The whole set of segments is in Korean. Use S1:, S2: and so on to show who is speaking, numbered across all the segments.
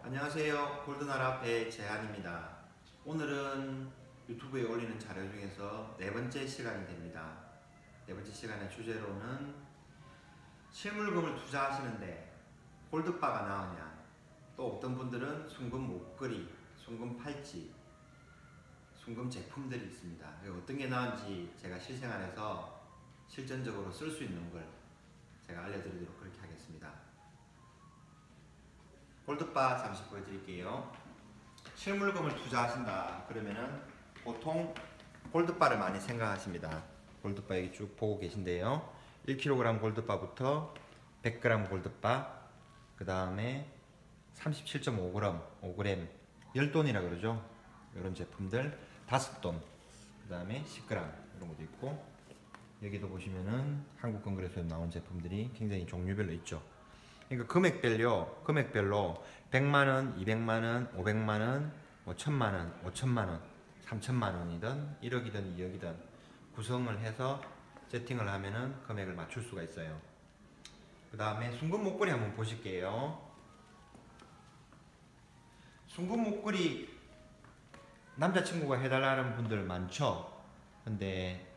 S1: 안녕하세요. 골드나라 배재한입니다. 오늘은 유튜브에 올리는 자료 중에서 네 번째 시간이 됩니다. 네 번째 시간의 주제로는 실물금을 투자하시는데 골드바가 나오냐, 또 어떤 분들은 순금 목걸이, 순금 팔찌, 순금 제품들이 있습니다. 어떤 게 나은지 제가 실생활에서 실전적으로 쓸 수 있는 걸 제가 알려드리도록 그렇게 하겠습니다. 골드바 잠시 보여드릴게요. 실물금을 투자하신다 그러면은 보통 골드바를 많이 생각하십니다. 골드바 여기 쭉 보고 계신데요. 1kg 골드바부터 100g 골드바, 그 다음에 37.5g, 5g, 10돈이라 그러죠. 이런 제품들 5돈, 그 다음에 10g 이런 것도 있고, 여기도 보시면은 한국건그레소에 나온 제품들이 굉장히 종류별로 있죠. 그러니까 금액별로 100만원, 200만원, 500만원, 뭐 1000만원, 5천만원, 3천만원이든 1억이든 2억이든 구성을 해서 세팅을 하면은 금액을 맞출 수가 있어요. 그 다음에 순금 목걸이 한번 보실게요. 순금 목걸이 남자친구가 해달라는 분들 많죠. 근데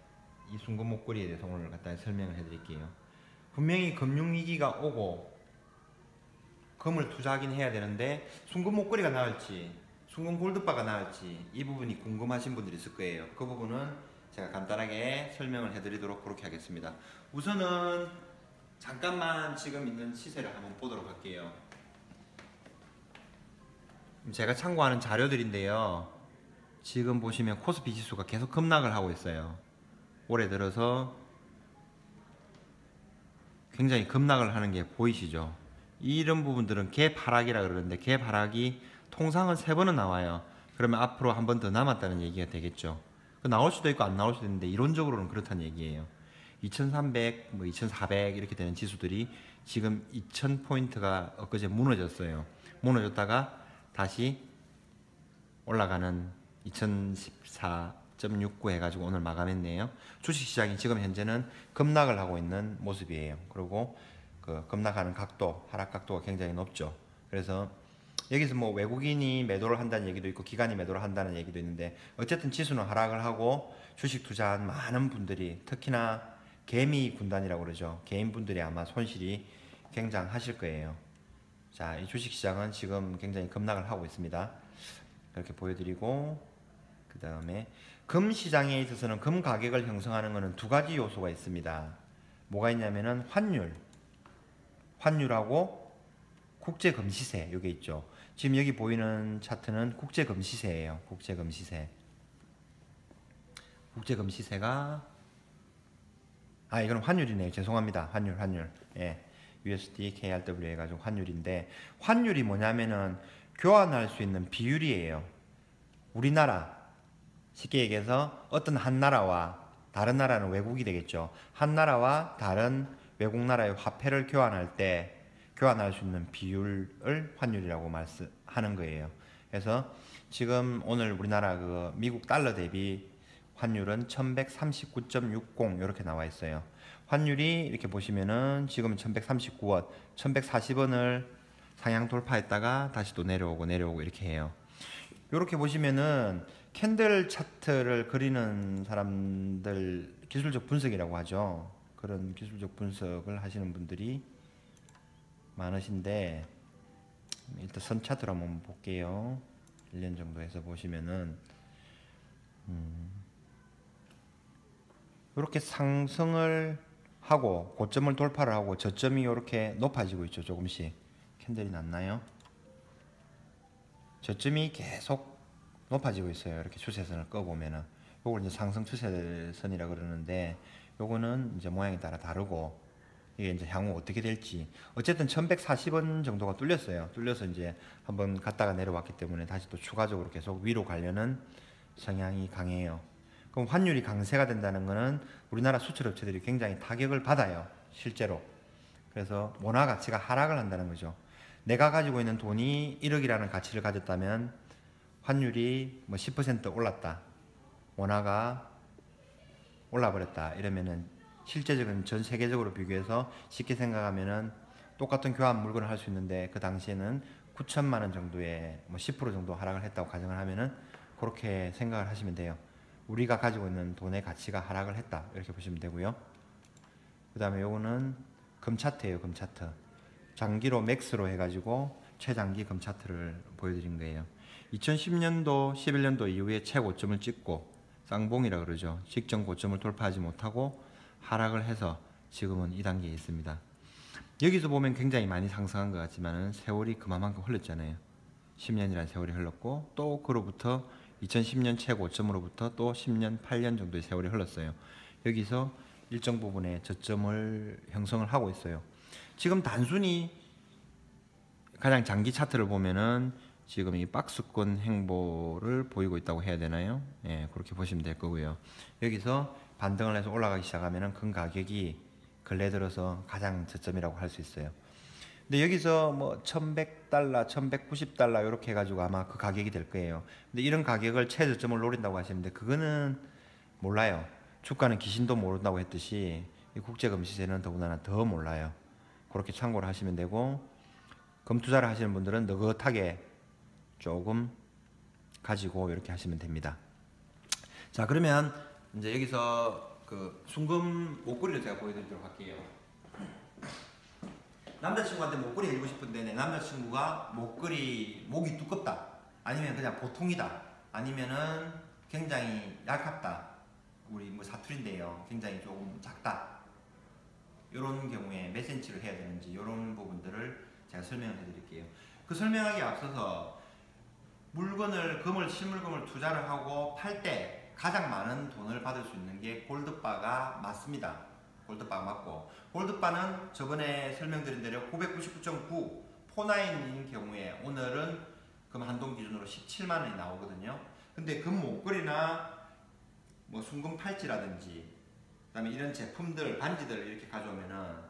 S1: 이 순금 목걸이에 대해서 오늘 간단히 설명을 해드릴게요. 분명히 금융위기가 오고 금을 투자하긴 해야 되는데 순금 목걸이가 나을지 순금 골드바가 나을지 이 부분이 궁금하신 분들이 있을 거예요. 그 부분은 제가 간단하게 설명을 해드리도록 그렇게 하겠습니다. 우선은 잠깐만 지금 있는 시세를 한번 보도록 할게요. 제가 참고하는 자료들인데요, 지금 보시면 코스피 지수가 계속 급락을 하고 있어요. 올해 들어서 굉장히 급락을 하는 게 보이시죠? 이런 부분들은 개파락이라 그러는데, 개파락이 통상은 3번은 나와요. 그러면 앞으로 한 번 더 남았다는 얘기가 되겠죠. 나올 수도 있고 안 나올 수도 있는데 이론적으로는 그렇다는 얘기예요. 2300, 2400 이렇게 되는 지수들이 지금 2000포인트가 엊그제 무너졌어요. 무너졌다가 다시 올라가는 2014.69 해가지고 오늘 마감했네요. 주식시장이 지금 현재는 급락을 하고 있는 모습이에요. 그리고 그 급락하는 각도, 하락 각도가 굉장히 높죠. 그래서 여기서 뭐 외국인이 매도를 한다는 얘기도 있고 기관이 매도를 한다는 얘기도 있는데, 어쨌든 지수는 하락을 하고 주식 투자한 많은 분들이, 특히나 개미 군단이라고 그러죠. 개인분들이 아마 손실이 굉장하실 거예요. 자, 이 주식시장은 지금 굉장히 급락을 하고 있습니다. 그렇게 보여드리고, 그 다음에 금 시장에 있어서는 금 가격을 형성하는 것은 두 가지 요소가 있습니다. 뭐가 있냐면은 환율하고 국제금 시세, 요게 있죠. 지금 여기 보이는 차트는 국제금 시세예요. 국제금 시세. 국제금 시세가, 이거는 환율이네요. 죄송합니다. 환율. 예. USD, KRW 해가지고 환율인데, 환율이 뭐냐면은 교환할 수 있는 비율이에요. 우리나라, 쉽게 얘기해서 어떤 한 나라와, 다른 나라는 외국이 되겠죠. 한 나라와 다른 외국 나라의 화폐를 교환할 때 교환할 수 있는 비율을 환율이라고 말하는 거예요. 그래서 지금 오늘 우리나라 그 미국 달러 대비 환율은 1139.60 이렇게 나와 있어요. 환율이 이렇게 보시면은 지금 1139원, 1140원을 상향 돌파했다가 다시 또 내려오고 이렇게 해요. 이렇게 보시면은 캔들 차트를 그리는 사람들, 기술적 분석이라고 하죠. 그런 기술적 분석을 하시는 분들이 많으신데, 일단 선 차트로 한번 볼게요. 1년 정도 해서 보시면은 이렇게 상승을 하고 고점을 돌파를 하고 저점이 이렇게 높아지고 있죠. 조금씩 캔들이 났나요? 저점이 계속 높아지고 있어요. 이렇게 추세선을 꺼보면은 요걸 이제 상승 추세선이라 그러는데, 요거는 이제 모양에 따라 다르고 이게 이제 향후 어떻게 될지, 어쨌든 1140원 정도가 뚫렸어요. 뚫려서 이제 한번 갔다가 내려왔기 때문에 다시 또 추가적으로 계속 위로 가려는 성향이 강해요. 그럼 환율이 강세가 된다는 것은 우리나라 수출업체들이 굉장히 타격을 받아요, 실제로. 그래서 원화 가치가 하락을 한다는 거죠. 내가 가지고 있는 돈이 1억이라는 가치를 가졌다면 환율이 뭐 10% 올랐다, 원화가 올라버렸다 이러면은 실제적인 전 세계적으로 비교해서 쉽게 생각하면은 똑같은 교환 물건을 할 수 있는데, 그 당시에는 9천만 원 정도의 뭐 10% 정도 하락을 했다고 가정을 하면은 그렇게 생각을 하시면 돼요. 우리가 가지고 있는 돈의 가치가 하락을 했다 이렇게 보시면 되고요. 그 다음에 요거는 금 차트예요. 금 차트. 장기로 맥스로 해가지고 최장기 금 차트를 보여드린 거예요. 2010년도 11년도 이후에 최고점을 찍고 쌍봉이라 그러죠. 직전 고점을 돌파하지 못하고 하락을 해서 지금은 이 단계에 있습니다. 여기서 보면 굉장히 많이 상승한 것 같지만 세월이 그만큼 흘렀잖아요. 10년이라는 세월이 흘렀고 또 그로부터 2010년 최고점으로부터 또 10년, 8년 정도의 세월이 흘렀어요. 여기서 일정 부분의 저점을 형성을 하고 있어요. 지금 단순히 가장 장기 차트를 보면은 지금 이 박스권 행보를 보이고 있다고 해야 되나요? 예, 그렇게 보시면 될 거고요. 여기서 반등을 해서 올라가기 시작하면은 금 가격이 근래 들어서 가장 저점이라고 할 수 있어요. 근데 여기서 뭐 1100달러, 1190달러 이렇게 해가지고 아마 그 가격이 될 거예요. 근데 이런 가격을 최저점을 노린다고 하시는데 그거는 몰라요. 주가는 귀신도 모른다고 했듯이 이 국제금 시세는 더군다나 더 몰라요. 그렇게 참고를 하시면 되고 금 투자를 하시는 분들은 느긋하게 조금 가지고 이렇게 하시면 됩니다. 자, 그러면 이제 여기서 그 순금 목걸이를 제가 보여드리도록 할게요. 남자친구한테 목걸이 해주고 싶은데 내 남자친구가 목이 두껍다, 아니면 그냥 보통이다, 아니면은 굉장히 얇갑다, 우리 뭐 사투리인데요, 굉장히 조금 작다, 이런 경우에 몇 센치를 해야 되는지 이런 부분들을 제가 설명을 해드릴게요. 그 설명하기에 앞서서 금을 실물금을 투자를 하고 팔 때 가장 많은 돈을 받을 수 있는 게 골드바가 맞습니다. 골드바가 맞고, 골드바는 저번에 설명드린 대로 999.9 포나인인 경우에 오늘은 금 한동 기준으로 17만원이 나오거든요. 근데 금 목걸이나 뭐 순금 팔찌라든지 그 다음에 이런 제품들, 반지들 이렇게 가져오면은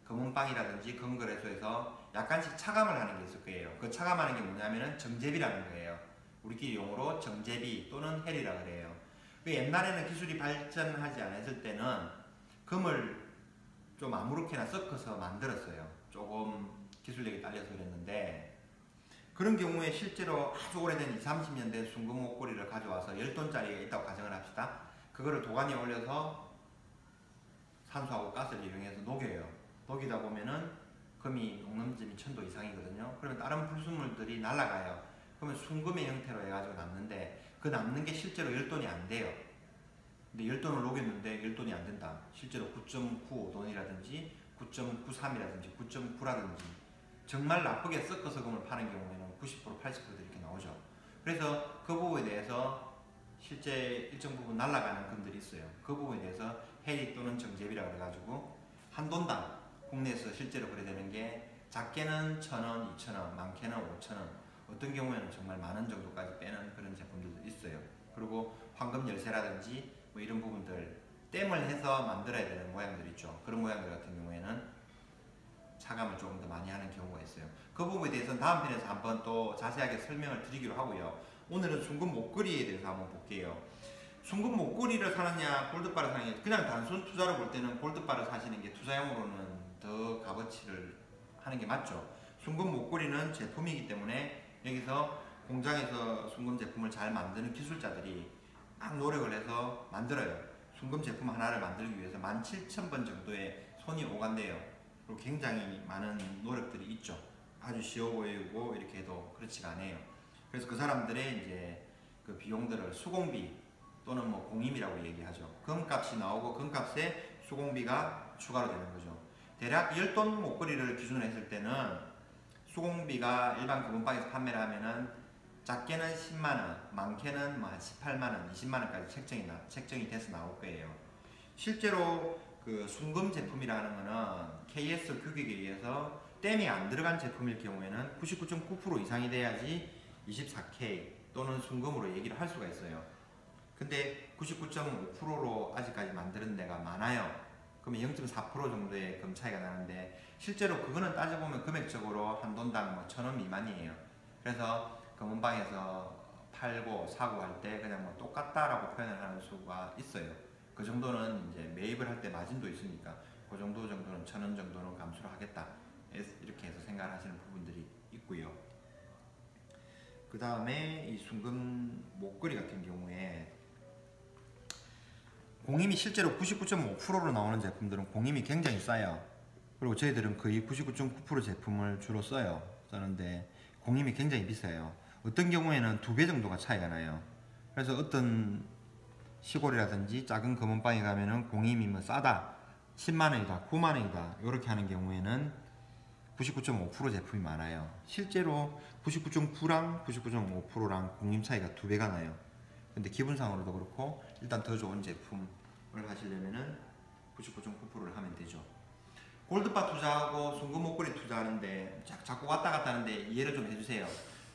S1: 금은방이라든지 금거래소에서 약간씩 차감을 하는 게 있을 거예요. 그 차감하는 게 뭐냐면은 정제비라는 거예요. 우리끼리 용어로 정제비 또는 헬이라 그래요. 그 옛날에는 기술이 발전하지 않았을 때는 금을 좀 아무렇게나 섞어서 만들었어요. 조금 기술력이 딸려서 그랬는데, 그런 경우에 실제로 아주 오래된 20, 30년 된 순금 목걸이를 가져와서 10돈짜리가 있다고 가정을 합시다. 그거를 도관에 올려서 산소하고 가스를 이용해서 녹여요. 녹이다 보면은 금이 녹는점이 1000도 이상이거든요. 그러면 다른 불순물들이 날아가요. 그러면 순금의 형태로 해가지고 남는데, 그 남는 게 실제로 10돈이 안 돼요. 근데 10돈을 녹였는데 10돈이 안 된다. 실제로 9.95돈이라든지 9.93이라든지 9.9라든지 정말 나쁘게 섞어서 금을 파는 경우에는 90%, 80% 이렇게 나오죠. 그래서 그 부분에 대해서 실제 일정 부분 날아가는 금들이 있어요. 그 부분에 대해서 해리 또는 정제비라고 해가지고 한 돈당 국내에서 실제로 거래되는 게 작게는 1000원, 2000원, 많게는 5000원, 어떤 경우에는 정말 만원 정도까지 빼는 그런 제품들도 있어요. 그리고 황금 열쇠라든지 뭐 이런 부분들 땜을 해서 만들어야 되는 모양들 있죠. 그런 모양들 같은 경우에는 차감을 조금 더 많이 하는 경우가 있어요. 그 부분에 대해서는 다음 편에서 한번 또 자세하게 설명을 드리기로 하고요. 오늘은 순금 목걸이에 대해서 한번 볼게요. 순금 목걸이를 사느냐 골드바를 사느냐, 그냥 단순 투자로 볼 때는 골드바를 사시는 게 투자용으로는 더 값어치를 하는 게 맞죠. 순금 목걸이는 제품이기 때문에 여기서 공장에서 순금 제품을 잘 만드는 기술자들이 막 노력을 해서 만들어요. 순금 제품 하나를 만들기 위해서 17,000번 정도의 손이 오간대요. 그리고 굉장히 많은 노력들이 있죠. 아주 쉬워 보이고 이렇게 해도 그렇지가 않아요. 그래서 그 사람들의 이제 그 비용들을 수공비 또는 뭐 공임이라고 얘기하죠. 금값이 나오고 금값에 수공비가 추가로 되는 거죠. 대략 10돈 목걸이를 기준으로 했을 때는 수공비가 일반 금은방에서 판매를 하면은 작게는 10만원, 많게는 뭐 18만원, 20만원까지 책정이 돼서 나올 거예요. 실제로 그 순금 제품이라는 거는 KS 규격에 의해서 땜이 안 들어간 제품일 경우에는 99.9% 이상이 돼야지 24K 또는 순금으로 얘기를 할 수가 있어요. 근데 99.5%로 아직까지 만드는 데가 많아요. 그러면 0.4% 정도의 금 차이가 나는데, 실제로 그거는 따져보면 금액적으로 한 돈당 뭐 1000원 미만이에요. 그래서 금은방에서 팔고 사고 할 때 그냥 뭐 똑같다라고 표현을 하는 수가 있어요. 그 정도는 이제 매입을 할 때 마진도 있으니까 그 정도는 1000원 정도는 감수를 하겠다, 이렇게 해서 생각을 하시는 부분들이 있고요. 그 다음에 이 순금 목걸이 같은 경우에 공임이 실제로 99.5%로 나오는 제품들은 공임이 굉장히 싸요. 그리고 저희들은 거의 99.9% 제품을 주로 쓰는데 공임이 굉장히 비싸요. 어떤 경우에는 2배 정도가 차이가 나요. 그래서 어떤 시골이라든지 작은 금은방에 가면은 공임이 뭐 싸다, 10만원이다, 9만원이다 이렇게 하는 경우에는 99.5% 제품이 많아요. 실제로 99.9랑 99.5%랑 공임 차이가 2배가 나요. 근데 기분상으로도 그렇고 일단 더 좋은 제품을 하시려면은 99.9%를 하면 되죠. 골드바 투자하고 순금 목걸이 투자하는데 자꾸 왔다 갔다 하는데 이해를 좀 해주세요.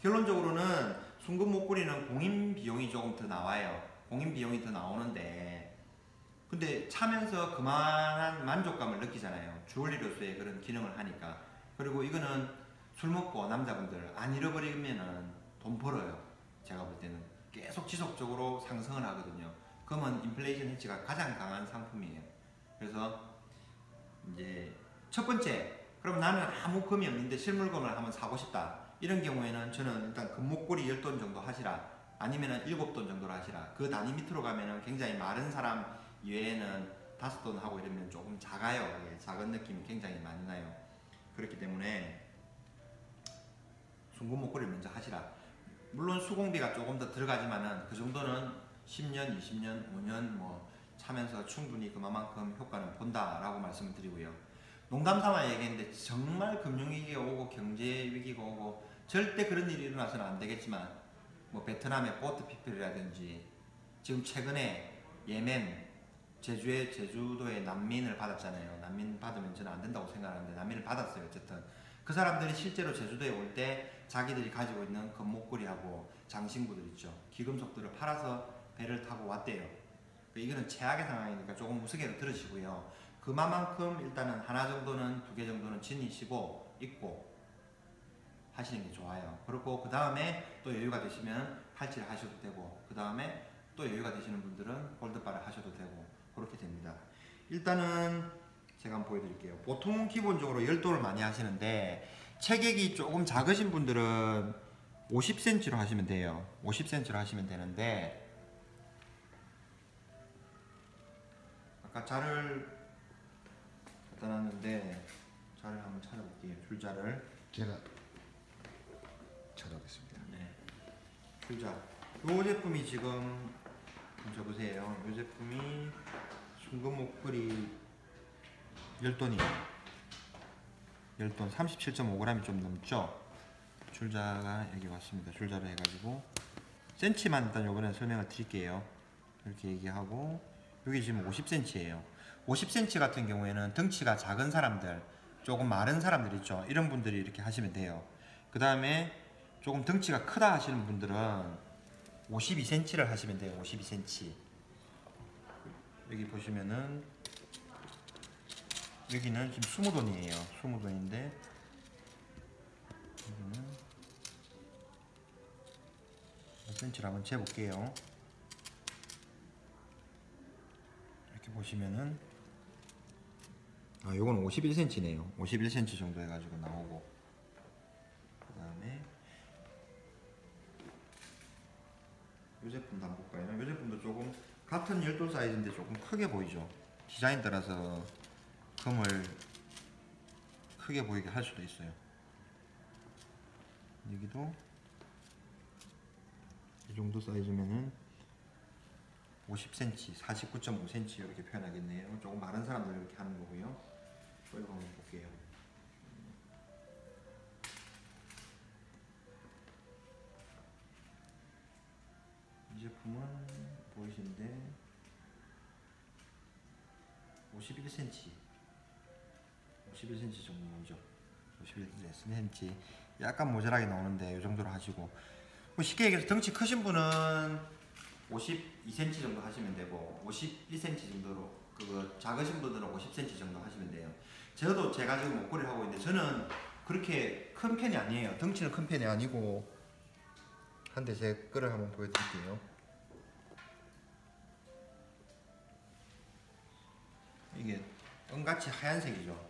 S1: 결론적으로는 순금 목걸이는 공임 비용이 조금 더 나와요. 공임 비용이 더 나오는데 근데 차면서 그만한 만족감을 느끼잖아요. 주얼리로서의 그런 기능을 하니까. 그리고 이거는 술 먹고 남자분들 안 잃어버리면은 돈 벌어요. 제가 볼 때는 계속 지속적으로 상승을 하거든요. 금은 인플레이션 해치가 가장 강한 상품이에요. 그래서 이제 첫 번째, 그럼 나는 아무 금이 없는데 실물금을 한번 사고 싶다. 이런 경우에는 저는 일단 금목걸이 10돈 정도 하시라. 아니면은 7돈 정도로 하시라. 그 단위 밑으로 가면은 굉장히 마른 사람 이외에는 5돈 하고 이러면 조금 작아요. 예, 작은 느낌이 굉장히 많이 나요. 그렇기 때문에 순금 목걸이를 먼저 하시라. 물론 수공비가 조금 더 들어가지만은 그 정도는 10년, 20년, 5년 뭐 차면서 충분히 그만큼 효과는 본다라고 말씀을 드리고요. 농담 삼아 얘기했는데 정말 금융위기가 오고 경제위기가 오고 절대 그런 일이 일어나서는 안 되겠지만 뭐 베트남의 보트피플이라든지 지금 최근에 예멘, 제주도에 난민을 받았잖아요. 난민 받으면 저는 안 된다고 생각하는데 난민을 받았어요. 어쨌든 그 사람들이 실제로 제주도에 올 때 자기들이 가지고 있는 금목걸이하고 장신구들 있죠. 귀금속들을 팔아서 배를 타고 왔대요. 이거는 최악의 상황이니까 조금 무섭게 들으시고요. 그만큼 일단은 하나 정도는 2개 정도는 지니시고 있고 하시는 게 좋아요. 그리고 그 다음에 또 여유가 되시면 팔찌를 하셔도 되고 그 다음에 또 여유가 되시는 분들은 골드바를 하셔도 되고 그렇게 됩니다. 일단은 제가 한번 보여드릴게요. 보통 기본적으로 10도를 많이 하시는데 체격이 조금 작으신 분들은 50cm로 하시면 돼요. 50cm로 하시면 되는데 아까 자를 갖다 놨는데 자를 한번 찾아볼게요. 줄자를
S2: 제가 찾아보겠습니다.
S1: 네, 줄자. 요 제품이 지금 보세요. 요 제품이 순금 목걸이 10돈이에요. 10돈 37.5g이 좀 넘죠. 줄자가 여기 왔습니다. 줄자를 해가지고 센치만 일단 요번에 설명을 드릴게요. 이렇게 얘기하고 여기 지금 50cm예요. 50cm 같은 경우에는 덩치가 작은 사람들, 조금 마른 사람들 있죠. 이런 분들이 이렇게 하시면 돼요. 그 다음에 조금 덩치가 크다 하시는 분들은 52cm를 하시면 돼요. 52cm. 여기 보시면은 여기는 지금 20돈이에요. 20돈인데 여기는 몇 cm를 한번 재볼게요. 이렇게 보시면은 요건 51cm네요. 51cm 정도 해가지고 나오고 그 다음에 이 제품도 한번 볼까요? 이 제품도 조금 같은 10돈 사이즈인데 조금 크게 보이죠. 디자인 따라서 금을 크게 보이게 할 수도 있어요. 여기도 이 정도 사이즈면은 50cm, 49.5cm 이렇게 표현하겠네요. 조금 마른 사람들 이렇게 하는 거고요. 또 이거 한번 볼게요. 이 제품은 보이시는데 51cm 51cm 정도 나오죠. 51cm 약간 모자라게 나오는데 이 정도로 하시고 쉽게 얘기해서 덩치 크신 분은 52cm 정도 하시면 되고 51cm 정도로 작으신 분들은 50cm 정도 하시면 돼요. 저도 제가 지금 목걸이를 하고 있는데 저는 그렇게 큰 편이 아니에요. 덩치는 큰 편이 아니고 한데 제 거를 한번 보여드릴게요. 이게 은같이 하얀색이죠.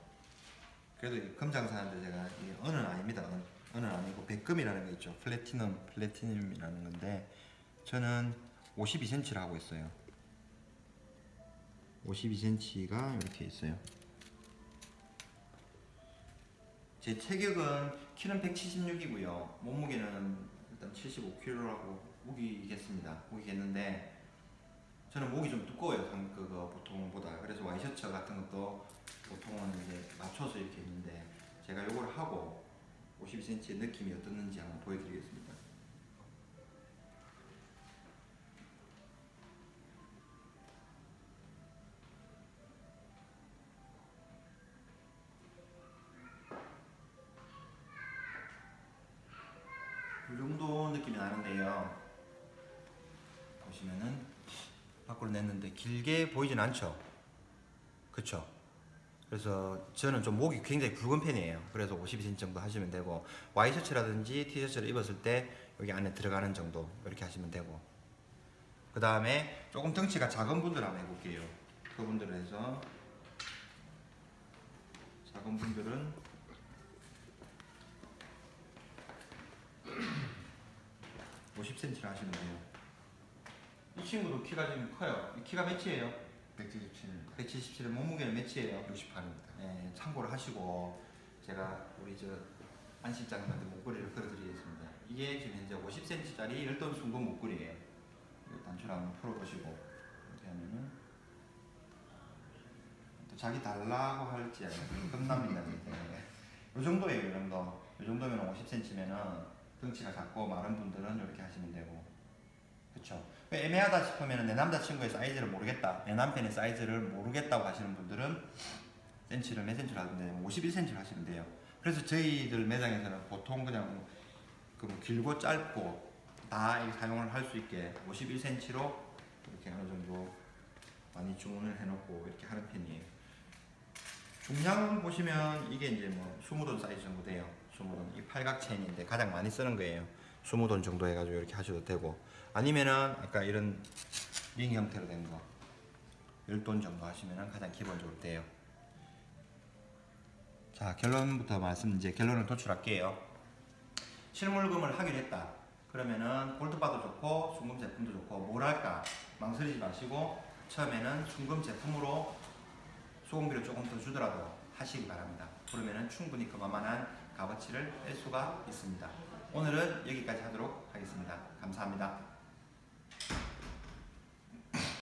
S1: 그래도 금장사하는데 제가 이게 은은 아닙니다. 은. 는 아니고 백금이라는 게 있죠. 플래티넘이라는 건데 저는 52cm를 하고 있어요. 52cm가 이렇게 있어요. 제 체격은 키는 176이고요. 몸무게는 일단 75kg라고 우기겠는데 저는 목이 좀 두꺼워요. 그거 보통보다. 그래서 와이셔츠 같은 것도 보통은 이제 맞춰서 이렇게 있는데 제가 요걸 하고 52cm의 느낌이 어떻는지 한번 보여드리겠습니다. 이 정도 느낌이 나는데요. 보시면은 밖으로 냈는데 길게 보이진 않죠. 그쵸? 그래서 저는 좀 목이 굉장히 굵은 편이에요. 그래서 52cm 정도 하시면 되고 와이셔츠라든지 티셔츠를 입었을 때 여기 안에 들어가는 정도 이렇게 하시면 되고 그 다음에 조금 덩치가 작은 분들 한번 해볼게요. 그분들을 해서 작은 분들은 50cm를 하시면 돼요. 이 친구도 키가 좀 커요. 키가 몇이에요?
S2: 177입니다.
S1: 177은 몸무게는 몇이에요?
S2: 68입니다.
S1: 네, 참고를 하시고 제가 우리 안 실장님한테 목걸이를 걸어드리겠습니다. 이게 지금 현재 50cm짜리 열돈 순금 목걸이에요. 이거 단추를 한번 풀어보시고 이렇게 하면은 또 자기 달라고 할지 끝납니다. 이 정도예요. 이 정도. 이 정도면 50cm면은 덩치가 작고 마른 분들은 이렇게 하시면 되고 그쵸. 애매하다 싶으면 내 남자친구의 사이즈를 모르겠다, 내 남편의 사이즈를 모르겠다고 하시는 분들은 센치를 몇 센치로 하면 돼요? 51cm로 하시면 돼요. 그래서 저희들 매장에서는 보통 그냥 뭐 길고 짧고 다 사용을 할 수 있게 51cm로 이렇게 어느 정도 많이 주문을 해놓고 이렇게 하는 편이에요. 중량은 보시면 이게 이제 뭐 20돈 사이즈 정도 돼요. 20돈. 이 팔각 체인인데 가장 많이 쓰는 거예요. 20돈 정도 해가지고 이렇게 하셔도 되고 아니면은 아까 이런 링 형태로 된 거 10돈 정도 하시면은 가장 기본적으로 돼요. 자, 결론부터 이제 결론을 도출할게요. 실물금을 하기로 했다. 그러면은 골드바도 좋고 순금 제품도 좋고 뭘 할까 망설이지 마시고 처음에는 순금 제품으로 수공비를 조금 더 주더라도 하시기 바랍니다. 그러면은 충분히 그만한 값어치를 뺄 수가 있습니다. 오늘은 여기까지 하도록 하겠습니다. 감사합니다.